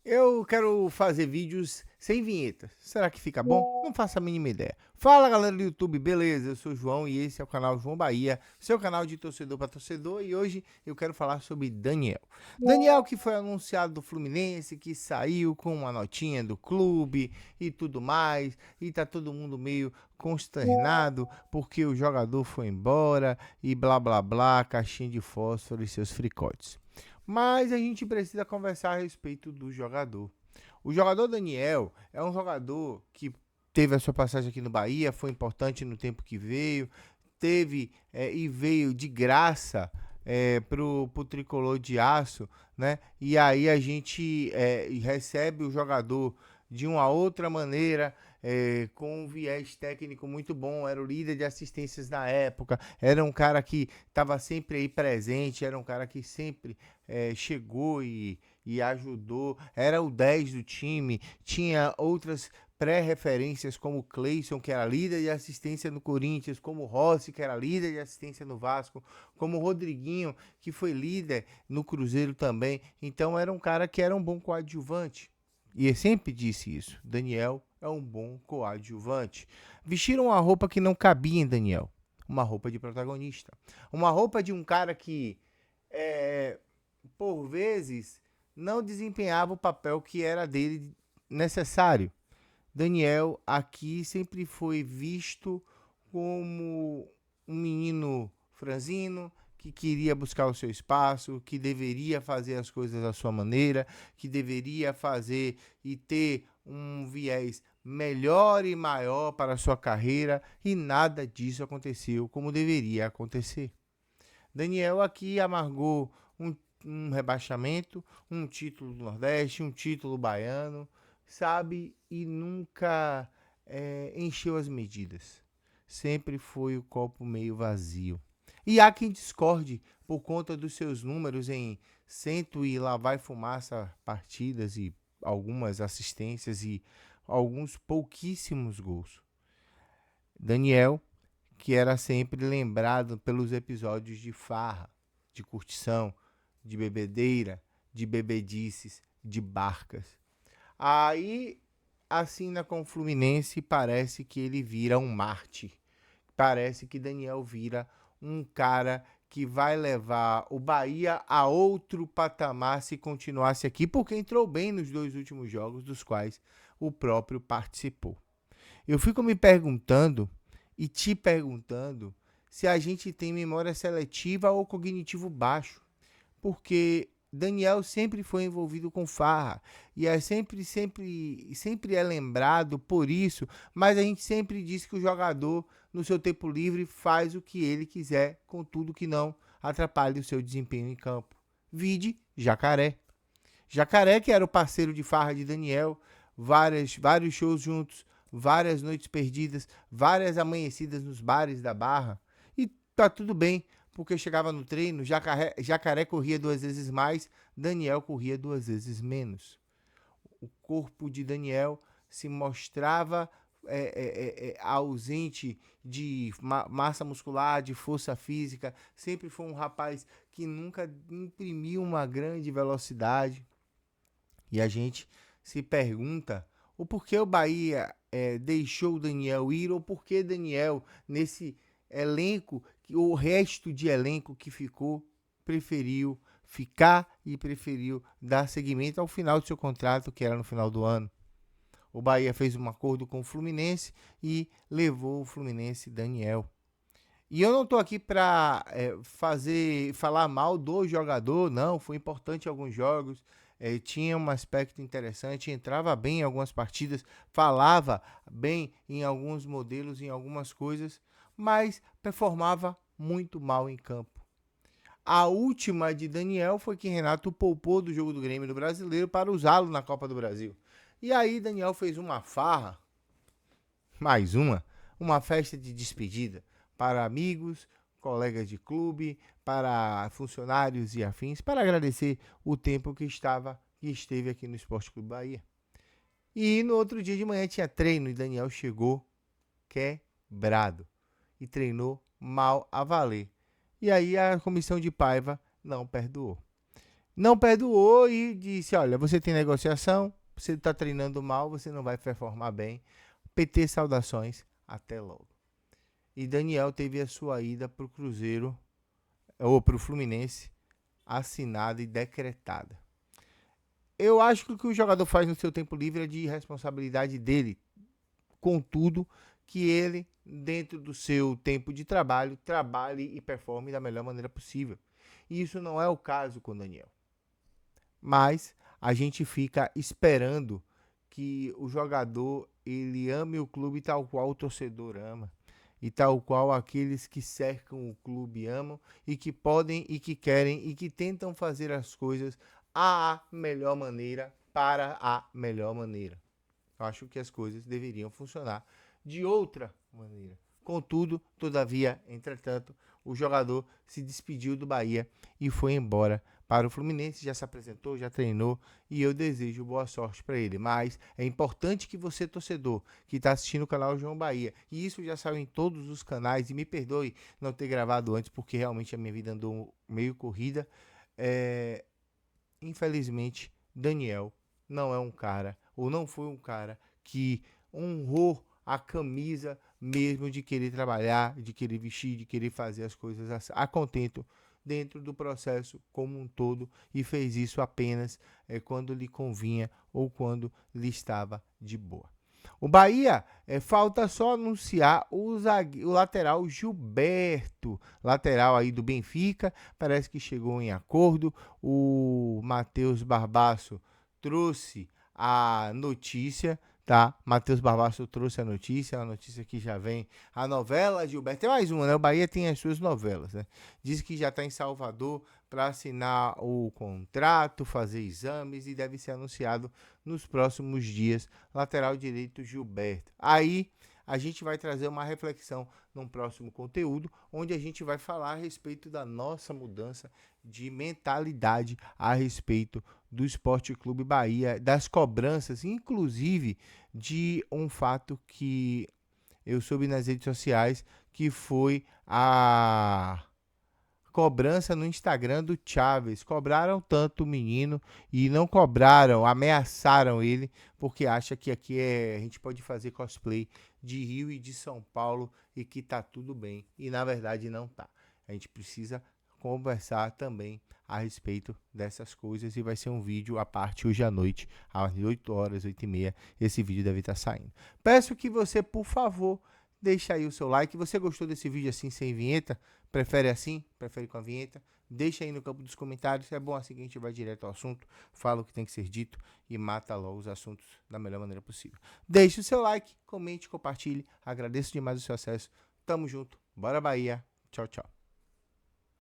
Eu quero fazer vídeos sem vinheta. Será que fica bom? Não faço a mínima ideia. Fala galera do YouTube, beleza? Eu sou o João e esse é o canal João Bahia, seu canal de torcedor para torcedor. E hoje eu quero falar sobre Daniel. Daniel, que foi anunciado do Fluminense, que saiu com uma notinha do clube e tudo mais. E tá todo mundo meio consternado porque o jogador foi embora e blá blá blá, caixinha de fósforo e seus fricotes. Mas a gente precisa conversar a respeito do jogador. O jogador Daniel é um jogador que teve a sua passagem aqui no Bahia, foi importante no tempo que veio, teve e veio de graça pro tricolor de aço, né? E aí a gente recebe o jogador de uma outra maneira, com um viés técnico muito bom, era o líder de assistências na época, era um cara que estava sempre aí presente, era um cara que sempre chegou e ajudou, era o 10 do time, tinha outras pré-referências como Cleison, que era líder de assistência no Corinthians, como Rossi, que era líder de assistência no Vasco, como Rodriguinho, que foi líder no Cruzeiro também. Então era um cara que era um bom coadjuvante. E eu sempre disse isso, Daniel é um bom coadjuvante. Vestiram uma roupa que não cabia em Daniel, uma roupa de protagonista, uma roupa de um cara que é, por vezes, não desempenhava o papel que era dele necessário. Daniel aqui sempre foi visto como um menino franzino que queria buscar o seu espaço, que deveria fazer as coisas da sua maneira, que deveria fazer e ter um viés melhor e maior para a sua carreira, e nada disso aconteceu como deveria acontecer. Daniel aqui amargou um rebaixamento, um título do Nordeste, um título baiano, sabe? E nunca encheu as medidas. Sempre foi o copo meio vazio. E há quem discorde por conta dos seus números em cento e lá vai fumaça partidas e algumas assistências e alguns pouquíssimos gols. Daniel, que era sempre lembrado pelos episódios de farra, de curtição, de bebedeira, de bebedices, de barcas. Aí assina com o Fluminense e parece que ele vira um Marte. Parece que Daniel vira um cara que vai levar o Bahia a outro patamar se continuasse aqui, porque entrou bem nos dois últimos jogos, dos quais o próprio participou. Eu fico me perguntando e te perguntando se a gente tem memória seletiva ou cognitivo baixo, porque Daniel sempre foi envolvido com farra e é sempre é lembrado por isso, mas a gente sempre diz que o jogador no seu tempo livre faz o que ele quiser, contudo que não atrapalhe o seu desempenho em campo. Vide Jacaré. Jacaré, que era o parceiro de farra de Daniel, vários shows juntos, várias noites perdidas, várias amanhecidas nos bares da Barra. E tá tudo bem, porque chegava no treino, Jacaré corria 2 vezes mais, Daniel corria 2 vezes menos. O corpo de Daniel se mostrava ausente de massa muscular, de força física. Sempre foi um rapaz que nunca imprimiu uma grande velocidade. E a gente se pergunta o porquê o Bahia deixou o Daniel ir, ou porquê Daniel, nesse elenco, o resto de elenco que ficou, preferiu ficar e preferiu dar seguimento ao final do seu contrato, que era no final do ano. O Bahia fez um acordo com o Fluminense e levou o Fluminense Daniel. E eu não estou aqui para falar mal do jogador, não. Foi importante em alguns jogos, tinha um aspecto interessante, entrava bem em algumas partidas, falava bem em alguns modelos, em algumas coisas, mas performava muito mal em campo. A última de Daniel foi que Renato poupou do jogo do Grêmio do Brasileiro para usá-lo na Copa do Brasil. E aí Daniel fez uma farra, mais uma festa de despedida para amigos, colegas de clube, para funcionários e afins, para agradecer o tempo que esteve aqui no Esporte Clube Bahia. E no outro dia de manhã tinha treino e Daniel chegou quebrado e treinou mal a valer. E aí a comissão de Paiva não perdoou. não perdoou e disse, olha, você tem negociação, você está treinando mal, você não vai performar bem. PT, saudações, até logo. E Daniel teve a sua ida para o Cruzeiro, ou para o Fluminense, assinada e decretada. Eu acho que o que o jogador faz no seu tempo livre é de responsabilidade dele. Contudo, que ele, dentro do seu tempo de trabalho, trabalhe e performe da melhor maneira possível. E isso não é o caso com o Daniel. Mas a gente fica esperando que o jogador ele ame o clube tal qual o torcedor ama. E tal qual aqueles que cercam o clube amam e que podem e que querem e que tentam fazer as coisas à melhor maneira para a melhor maneira. Eu acho que as coisas deveriam funcionar de outra maneira. Contudo, todavia, entretanto, o jogador se despediu do Bahia e foi embora para o Fluminense, já se apresentou, já treinou e eu desejo boa sorte para ele. Mas é importante que você, torcedor, que está assistindo o canal João Bahia, e isso já saiu em todos os canais, e me perdoe não ter gravado antes, porque realmente a minha vida andou meio corrida. Infelizmente, Daniel não é um cara, ou não foi um cara que honrou a camisa mesmo de querer trabalhar, de querer vestir, de querer fazer as coisas a contento dentro do processo como um todo e fez isso apenas quando lhe convinha ou quando lhe estava de boa. O Bahia, falta só anunciar o lateral Gilberto, lateral aí do Benfica, parece que chegou em acordo. O Matheus Barbaço trouxe a notícia, tá? Matheus Barbaço trouxe a notícia que já vem. A novela Gilberto, tem mais uma, né? O Bahia tem as suas novelas, né? Diz que já está em Salvador para assinar o contrato, fazer exames e deve ser anunciado nos próximos dias. Lateral direito Gilberto. Aí a gente vai trazer uma reflexão num próximo conteúdo, onde a gente vai falar a respeito da nossa mudança de mentalidade a respeito do Esporte Clube Bahia, das cobranças, inclusive de um fato que eu soube nas redes sociais, que foi a cobrança no Instagram do Chaves. Cobraram tanto o menino e não cobraram, ameaçaram ele, porque acha que aqui a gente pode fazer cosplay de Rio e de São Paulo e que tá tudo bem. E na verdade não tá. A gente precisa conversar também a respeito dessas coisas e vai ser um vídeo à parte hoje à noite, às 8 horas, 8h30, esse vídeo deve estar saindo. Peço que você, por favor, deixe aí o seu like. Você gostou desse vídeo assim, sem vinheta? Prefere assim? Prefere com a vinheta? Deixa aí no campo dos comentários. É bom assim que a gente vai direto ao assunto, fala o que tem que ser dito e mata logo os assuntos da melhor maneira possível. Deixe o seu like, comente, compartilhe. Agradeço demais o seu acesso. Tamo junto. Bora Bahia. Tchau, tchau.